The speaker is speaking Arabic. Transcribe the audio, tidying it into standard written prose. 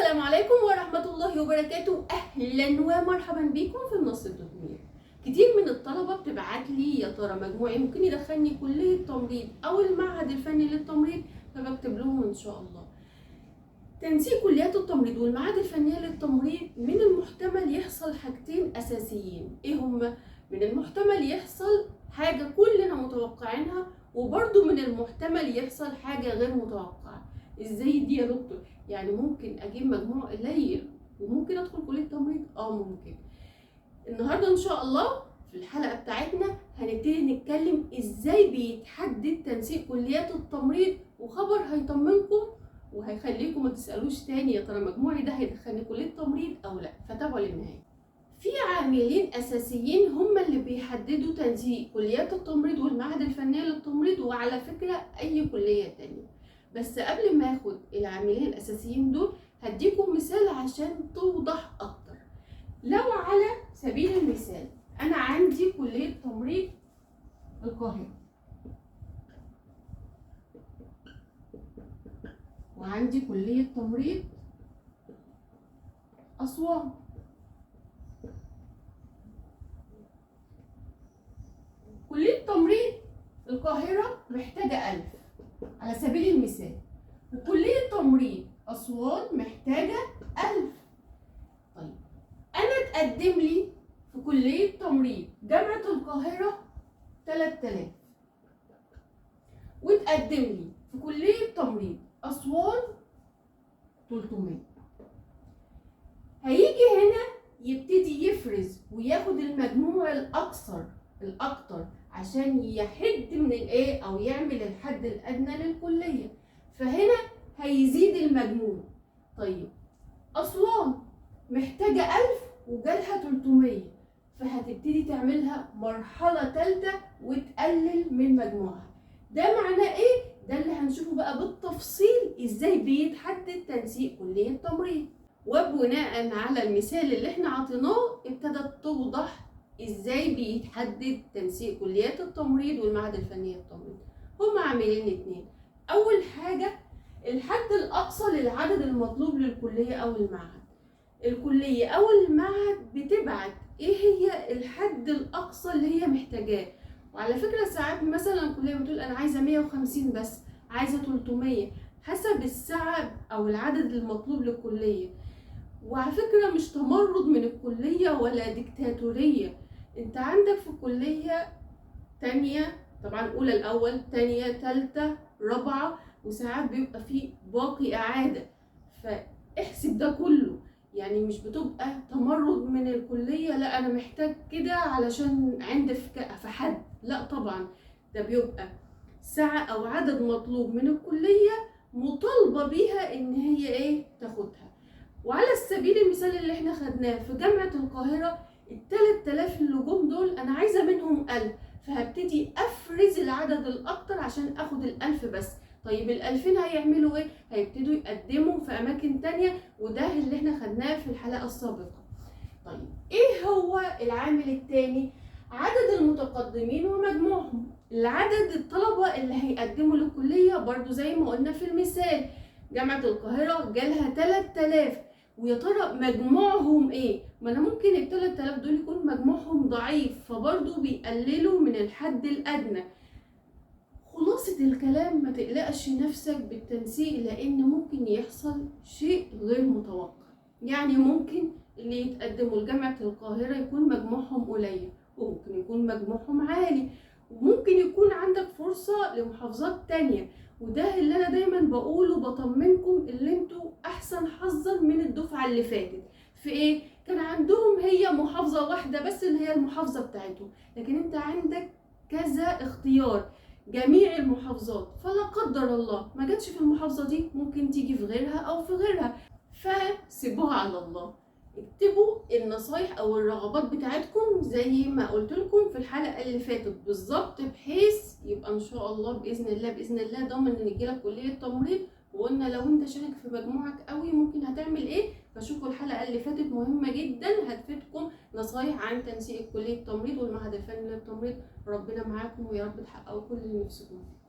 السلام عليكم ورحمة الله وبركاته. أهلا ومرحبا بكم في منصة تطوير. كتير من الطلبة بتبعت لي يا ترى مجموعي ممكن يدخلني كلية تمريض أو المعهد الفني للتمريض، فبكتب لهم إن شاء الله. تنسيق كليات التمريض والمعاهد الفنية للتمريض من المحتمل يحصل حاجتين أساسيين. إيه هما؟ من المحتمل يحصل حاجة كلنا متوقعينها، وبرضو من المحتمل يحصل حاجة غير متوقعة. ازاي دي يا دكتور؟ يعني ممكن اجيب مجموع قليل وممكن ادخل كلية تمريض؟ ممكن. النهاردة ان شاء الله في الحلقة بتاعتنا هنبتدي نتكلم ازاي بيتحدد تنسيق كليات التمريض، وخبر هيطمنكم وهيخليكم ما تسألوش تاني يا ترى مجموعي ده هيدخلني كلية تمريض او لا. فتابعوا للنهاية. في عاملين اساسيين هم اللي بيحددوا تنسيق كليات التمريض والمعاهد الفنية للتمريض، وعلى فكرة اي كلية تانية. بس قبل ما اخد العاملين الاساسيين دول هديكم مثال عشان توضح اكتر. لو على سبيل المثال انا عندي كلية تمريض القاهرة، وعندي كلية تمريض أسوان، كلية تمريض القاهرة محتاجة 1000 على سبيل المثال، وكلية تمريض أسوان محتاجة 1000. طيب أنا اتقدم لي في كلية تمريض جامعة القاهرة 3000، واتقدم لي في كلية تمريض أسوان 300. هيجي هنا يبتدي يفرز وياخد المجموع الأكتر عشان يحد من الايه او يعمل الحد الادنى للكليه، فهنا هيزيد المجموع. طيب اسوان محتاجه 1000 وجالها 300، فهتبتدي تعملها مرحله ثالثه وتقلل من مجموعها. ده معناه ايه؟ ده اللي هنشوفه بقى بالتفصيل ازاي بيتحدد تنسيق كليه تمريض. وبناء على المثال اللي احنا عطيناه ابتدت توضح ازاي بيتحدد تنسيق كليات التمريض والمعهد الفني للتمريض. هما عاملين 2. اول حاجة الحد الاقصى للعدد المطلوب للكلية او المعهد. الكلية او المعهد بتبعت ايه هي الحد الاقصى اللي هي محتاجاه. وعلى فكرة ساعات مثلا الكلية بتقول انا عايزة 150 بس، عايزة 300، حسب السعة او العدد المطلوب للكلية. وعلى فكرة مش تمرد من الكلية ولا ديكتاتورية. انت عندك في كلية تانية طبعا، اولى الاول، تانية، تالتة، رابعة، وساعات بيبقى فيه باقي اعادة، فاحسب ده كله. يعني مش بتبقى تمرد من الكلية، لا انا محتاج كده علشان عندي في حد، لا طبعا. ده بيبقى ساعة او عدد مطلوب من الكلية مطالبة بيها ان هي ايه تاخدها. وعلى سبيل المثال اللي احنا خدناه في جامعة القاهرة، 3000 اللي جم دول انا عايزة منهم 1000، فهبتدي افرز العدد الاكتر عشان اخد 1000 بس. طيب 2000 هيعملوا ايه؟ هيبتدوا يقدموا في اماكن تانية، وده اللي احنا خدناه في الحلقة السابقة. طيب ايه هو العامل التاني؟ عدد المتقدمين ومجموعهم. العدد الطلبة اللي هيقدموا للكلية برضو زي ما قلنا في المثال، جامعة القاهرة جالها 3000، ويا ترى مجموعهم ايه؟ ما انا ممكن ال 3000 دول يكون مجموعهم ضعيف، فبرضو بيقللوا من الحد الادنى. خلاصة الكلام ما تقلقش نفسك بالتنسيق، لان ممكن يحصل شيء غير متوقع. يعني ممكن اللي يتقدموا لجامعة القاهرة يكون مجموعهم قليل، وممكن يكون مجموعهم عالي، وممكن يكون عندك فرصة لمحافظات تانية. وده اللي انا دايما بقوله وبطمنكم، اللي انتوا احسن حظا من الدفعة اللي فاتت. في ايه؟ كان عندهم هي محافظة واحدة بس اللي هي المحافظة بتاعتهم، لكن انت عندك كذا اختيار، جميع المحافظات، فلا قدر الله ما جاتش في المحافظة دي ممكن تيجي في غيرها او في غيرها، فسيبوها على الله. اكتبوا النصايح او الرغبات بتاعتكم زي ما قلت لكم في الحلقه اللي فاتت بالظبط، بحيث يبقى ان شاء الله باذن الله ضامن ان يجيلك كليه تمريض. وقلنا لو انت شاكك في مجموعك قوي ممكن هتعمل ايه، فشوفوا الحلقه اللي فاتت مهمه جدا، هتفيدكم نصايح عن تنسيق كليه التمريض والمعهد الفني للتمريض. ربنا معاكم ويا رب تحققوا كل اللي نفسكم فيه.